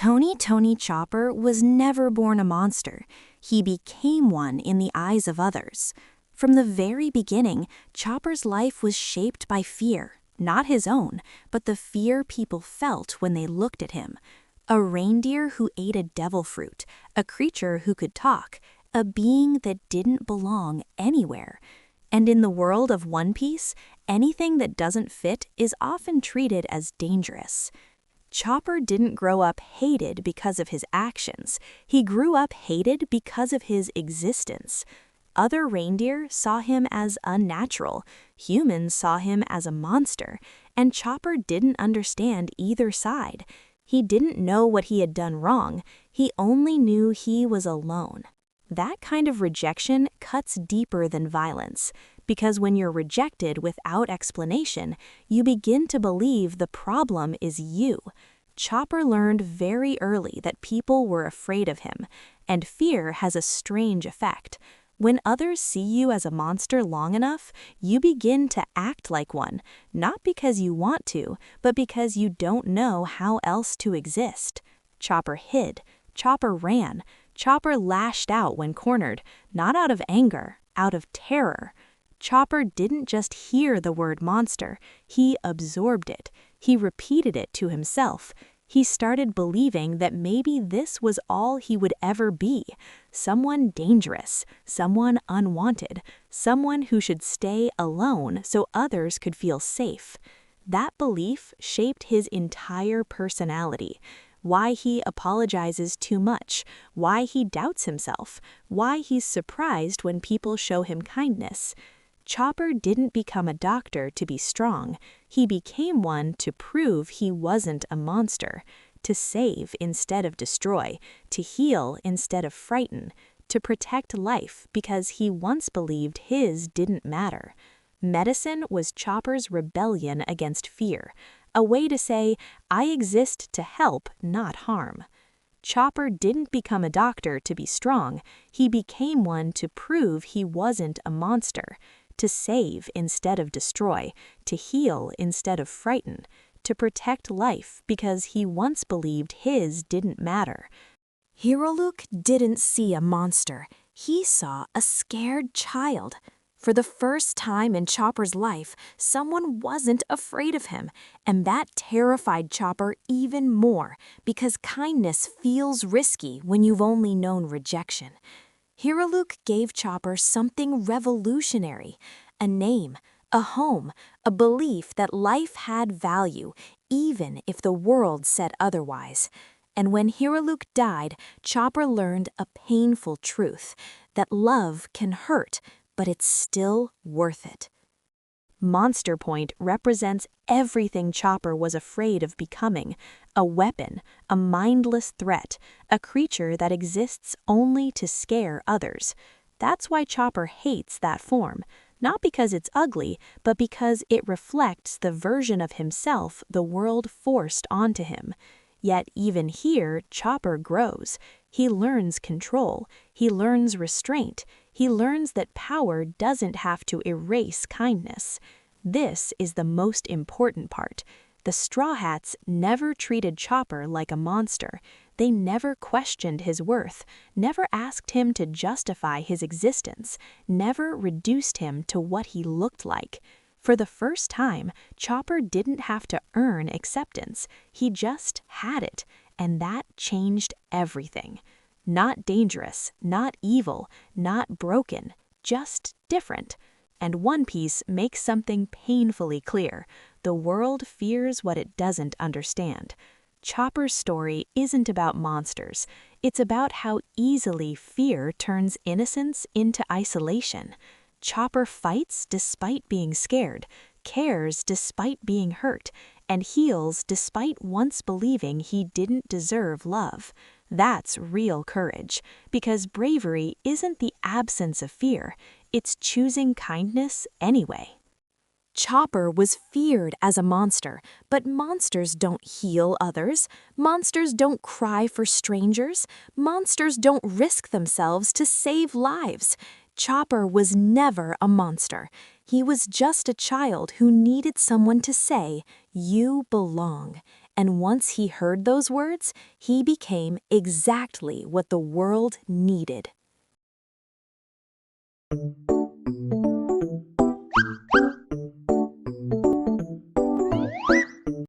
Tony Chopper was never born a monster. He became one in the eyes of others. From the very beginning, Chopper's life was shaped by fear, not his own, but the fear people felt when they looked at him. A reindeer who ate a devil fruit, a creature who could talk, a being that didn't belong anywhere. And in the world of One Piece, anything that doesn't fit is often treated as dangerous. Chopper didn't grow up hated because of his actions. He grew up hated because of his existence. Other reindeer saw him as unnatural, humans saw him as a monster, and Chopper didn't understand either side. He didn't know what he had done wrong, he only knew he was alone. That kind of rejection cuts deeper than violence, because when you're rejected without explanation, you begin to believe the problem is you. Chopper learned very early that people were afraid of him, and fear has a strange effect. When others see you as a monster long enough, you begin to act like one, not because you want to, but because you don't know how else to exist. Chopper hid, Chopper ran, Chopper lashed out when cornered, not out of anger, out of terror. Chopper didn't just hear the word monster, he absorbed it. He repeated it to himself. He started believing that maybe this was all he would ever be. Someone dangerous, someone unwanted, someone who should stay alone so others could feel safe. That belief shaped his entire personality. Why he apologizes too much, why he doubts himself, why he's surprised when people show him kindness. Chopper didn't become a doctor to be strong. He became one to prove he wasn't a monster, to save instead of destroy, to heal instead of frighten, to protect life because he once believed his didn't matter. Medicine was Chopper's rebellion against fear, a way to say, I exist to help, not harm. Chopper didn't become a doctor to be strong, he became one to prove he wasn't a monster, to save instead of destroy, to heal instead of frighten, to protect life because he once believed his didn't matter. Hiroluk didn't see a monster, he saw a scared child. For the first time in Chopper's life, someone wasn't afraid of him, and that terrified Chopper even more because kindness feels risky when you've only known rejection. Hiroluk gave Chopper something revolutionary, a name, a home, a belief that life had value, even if the world said otherwise. And when Hiroluk died, Chopper learned a painful truth, that love can hurt, but it's still worth it. Monster Point represents everything Chopper was afraid of becoming, a weapon, a mindless threat, a creature that exists only to scare others. That's why Chopper hates that form, not because it's ugly, but because it reflects the version of himself the world forced onto him. Yet even here, Chopper grows. He learns control, he learns restraint, he learns that power doesn't have to erase kindness. This is the most important part. The Straw Hats never treated Chopper like a monster. They never questioned his worth, never asked him to justify his existence, never reduced him to what he looked like. For the first time, Chopper didn't have to earn acceptance. He just had it, and that changed everything. Not dangerous, not evil, not broken, just different. And One Piece makes something painfully clear. The world fears what it doesn't understand. Chopper's story isn't about monsters. It's about how easily fear turns innocence into isolation. Chopper fights despite being scared, cares despite being hurt, and heals despite once believing he didn't deserve love. That's real courage, because bravery isn't the absence of fear, it's choosing kindness anyway. Chopper was feared as a monster, but monsters don't heal others. Monsters don't cry for strangers. Monsters don't risk themselves to save lives. Chopper was never a monster. He was just a child who needed someone to say, "You belong." And once he heard those words, he became exactly what the world needed.